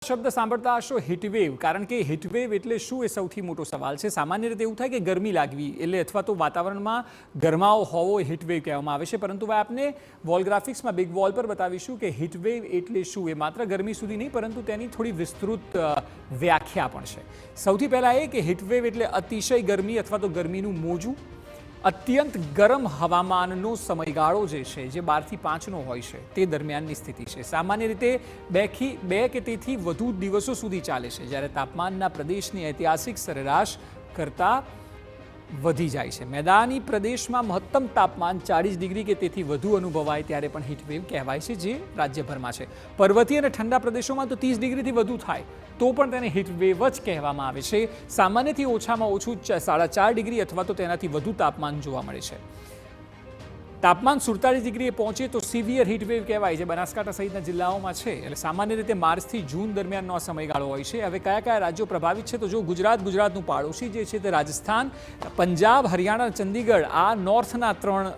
શબ્દ સાંભળતા હશો હીટવેવ, કારણ કે હીટવેવ એટલે શું એ સૌથી મોટો સવાલ છે। સામાન્ય રીતે એવું થાય કે ગરમી લાગવી એટલે અથવા તો વાતાવરણમાં ગરમાવો હોવો એ હીટવેવ કહેવામાં આવે છે, પરંતુ આપને વોલ ગ્રાફિક્સમાં બિગ વોલ પર બતાવીશું કે હીટવેવ એટલે શું। એ માત્ર ગરમી સુધી નહીં, પરંતુ તેની થોડી વિસ્તૃત વ્યાખ્યા પણ છે। સૌથી પહેલાં એ કે હીટવેવ એટલે અતિશય ગરમી અથવા તો ગરમીનું મોજું, અત્યંત ગરમ હવામાનનો સમયગાળો જે છે, જે 12 થી 5નો હોય છે, તે દરમિયાનની સ્થિતિ છે। સામાન્ય રીતે 2 કે તેથી વધુ દિવસો સુધી ચાલે છે, જ્યારે તાપમાનના પ્રદેશની ઐતિહાસિક સરેરાશ કરતાં વધી જાય છે। મેદાની પ્રદેશમાં મહત્તમ તાપમાન 40 ડિગ્રી કે તેથી વધુ અનુભવાય ત્યારે પણ હીટવેવ કહેવાય છે, જે રાજ્યભરમાં છે। પર્વતીય અને ઠંડા પ્રદેશોમાં તો 30 ડિગ્રીથી વધુ થાય તો પણ તેને હીટવેવ જ કહેવામાં આવે છે। સામાન્યથી ઓછામાં ઓછું 4.5 ડિગ્રી અથવા તો તેનાથી વધુ તાપમાન જોવા મળે છે। તાપમાન 47 ડિગ્રીએ પહોંચે તો સિવિયર હીટવેવ કહેવાય, જે બનાસકાંઠા સહિતના જિલ્લાઓમાં છે। એટલે સામાન્ય રીતે માર્ચથી જૂન દરમિયાનનો આ સમયગાળો હોય છે। હવે કયા કયા રાજ્યો પ્રભાવિત છે, તો જો ગુજરાતનું પાડોશી જે છે તે રાજસ્થાન, પંજાબ, હરિયાણા, ચંદીગઢ, આ નોર્થના 3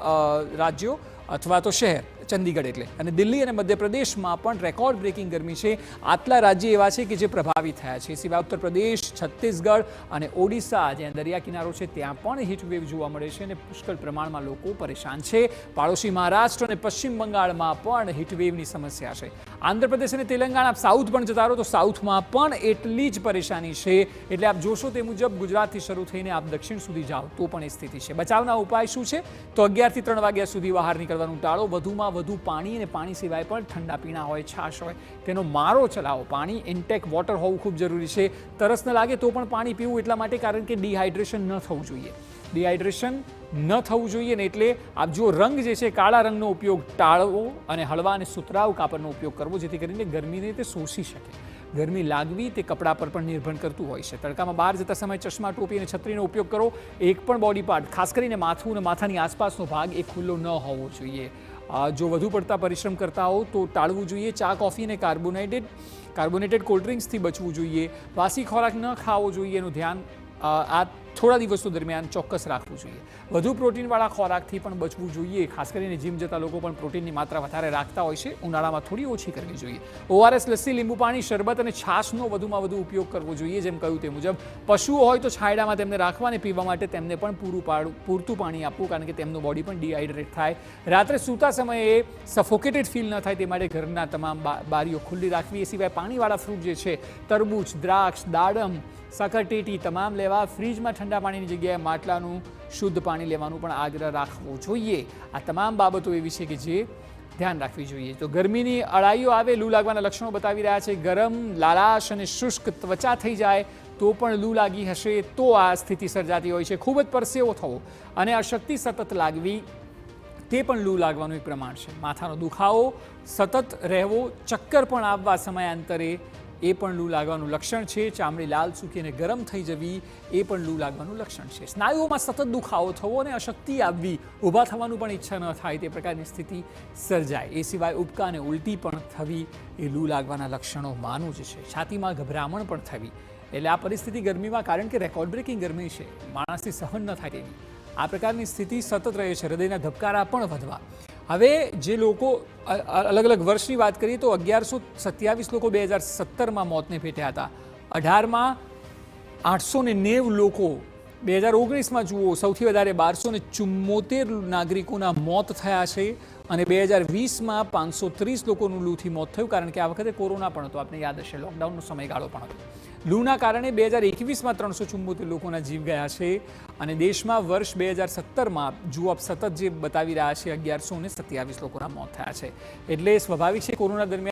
રાજ્યો અથવા તો શહેર, ચંદીગઢ એટલે, અને દિલ્હી અને મધ્યપ્રદેશમાં પણ રેકોર્ડ બ્રેકિંગ ગરમી છે। આટલા રાજ્ય એવા છે કે જે પ્રભાવિત થયા છે। સિવાય ઉત્તર પ્રદેશ, છત્તીસગઢ અને ઓડિશા, જ્યાં દરિયા કિનારો છે, ત્યાં પણ હીટવેવ જોવા મળે છે અને પુષ્કળ પ્રમાણમાં લોકો પરેશાન છે। પાડોશી મહારાષ્ટ્ર અને પશ્ચિમ બંગાળમાં પણ હીટવેવની સમસ્યા છે। આંધ્રપ્રદેશ અને તેલંગાણા, સાઉથ પણ જતા રહો તો સાઉથમાં પણ એટલી જ પરેશાની છે। એટલે આપ જોશો તે મુજબ ગુજરાતથી શરૂ થઈને આપ દક્ષિણ સુધી જાઓ તો પણ એ સ્થિતિ છે। બચાવના ઉપાય શું છે, તો 11 થી 3 વાગ્યા સુધી બહાર નીકળવાનું ટાળો। વધુમાં વધુ પાણી અને પાણી સિવાય પણ ઠંડા પીણા હોય, છાશ હોય, તેનો મારો ચલાવો। પાણી ઇન્ટેક વોટર હોવું ખૂબ જરૂરી છે। તરસ ન લાગે તો પણ પાણી પીવું, એટલા માટે કારણ કે ડિહાઇડ્રેશન ન થવું જોઈએ। ડિહાઇડ્રેશન ન થવું જોઈએ ને એટલે આપ જો રંગ જે છે, કાળા રંગનો ઉપયોગ ટાળવો અને હળવા અને સુતરાઉ કાપડનો ઉપયોગ કરવો, જેથી કરીને ગરમીને તે શોષી શકે। ગરમી લાગવી તે કપડા પર પણ નિર્ભર કરતું હોય છે। તડકામાં બહાર જતા સમયે ચશ્મા, ટોપી અને છત્રીનો ઉપયોગ કરો। એક પણ બોડી પાર્ટ, ખાસ કરીને માથું અને માથાની આસપાસનો ભાગ, એ ખુલ્લો ન હોવો જોઈએ। જો વધુ પડતા પરિશ્રમ કરતા હો તો ટાળવું જોઈએ। ચા, કોફી અને કાર્બોનેટેડ કોલ્ડ ડ્રિંક્સથી બચવું જોઈએ। વાસી ખોરાક ન ખાવો જોઈએ, એનું ધ્યાન આ થોડા દિવસો દરમિયાન ચોક્કસ રાખવું જોઈએ। વધુ પ્રોટીનવાળા ખોરાકથી પણ બચવું જોઈએ। ખાસ કરીને જીમ જતા લોકો પણ પ્રોટીનની માત્રા વધારે રાખતા હોય છે, ઉનાળામાં થોડી ઓછી કરવી જોઈએ। ORS, લસ્સી, લીંબુ પાણી, શરબત અને છાશનો વધુમાં વધુ ઉપયોગ કરવો જોઈએ। જેમ કહ્યું તે મુજબ પશુઓ હોય તો છાંયડામાં તેમને રાખવા અને પીવા માટે તેમને પણ પૂરતું પાણી આપવું, કારણ કે તેમનું બોડી પણ ડિહાઇડ્રેટ થાય। રાત્રે સૂતા સમયે સફોકેટેડ ફીલ ન થાય તે માટે ઘરના તમામ બારીઓ ખુલ્લી રાખવી। એ સિવાય પાણીવાળા ફ્રૂટ જે છે, તરબૂચ, દ્રાક્ષ, દાડમ, સાકરટેટી તમામ લેવા। ફ્રીજમાં ઠંડા પાણીની જગ્યાએ માટલાનું શુદ્ધ પાણી લેવાનું પણ આગ્રહ રાખવો જોઈએ। આ તમામ બાબતો એવી છે કે જે ધ્યાન રાખવી જોઈએ। તો ગરમીની અળાઈઓ આવે, લૂ લાગવાના લક્ષણો બતાવી રહ્યા છે। ગરમ, લાલાશ અને શુષ્ક ત્વચા થઈ જાય તો પણ લૂ લાગી હશે તો આ સ્થિતિ સર્જાતી હોય છે। ખૂબ જ પરસેવો થવો અને અશક્તિ સતત લાગવી, તે પણ લૂ લાગવાનું એક પ્રમાણ છે। માથાનો દુખાવો સતત રહેવો, ચક્કર પણ આવવા સમયાંતરે, એ પણ લૂ લાગવાનું લક્ષણ છે। ચામડી લાલ, સૂકી અને ગરમ થઈ જવી, એ પણ લૂ લાગવાનું લક્ષણ છે। સ્નાયુઓમાં સતત દુખાવો થવો અને અશક્તિ આવવી, ઊભા થવાનું પણ ઈચ્છા ન થાય તે પ્રકારની સ્થિતિ સર્જાય। એ સિવાય ઉબકા અને ઉલટી પણ થવી, એ લૂ લાગવાના લક્ષણોમાંનું જ છે। છાતીમાં ગભરામણ પણ થવી, એટલે આ પરિસ્થિતિ ગરમીમાં, કારણ કે રેકોર્ડ બ્રેકિંગ ગરમી છે, માણસથી સહન ન થાય તેવી આ પ્રકારની સ્થિતિ સતત રહે છે। હૃદયના ધબકારા પણ વધવા। હવે જે લોકો અલગ અલગ વર્ષની વાત કરીએ તો 1127 લોકો 2017માં મોતને ભેટ્યા હતા। 18માં 890 લોકો, 2019માં જુઓ સૌથી વધારે 1274 નાગરિકોના મોત થયા છે અને 2020માં 530 લોકોનું લૂથી મોત થયું, કારણ કે આ વખતે કોરોના પણ હતો, આપને યાદ હશે, લોકડાઉનનો સમયગાળો પણ હતો। લૂના કારણે 2021માં 374 લોકોના જીવ ગયા છે અને દેશમાં વર્ષ 2017માં જુઓ આપ સતત જે બતાવી રહ્યા છે, 1127 લોકોના મોત થયા છે। એટલે સ્વાભાવિક છે કોરોના દરમિયાન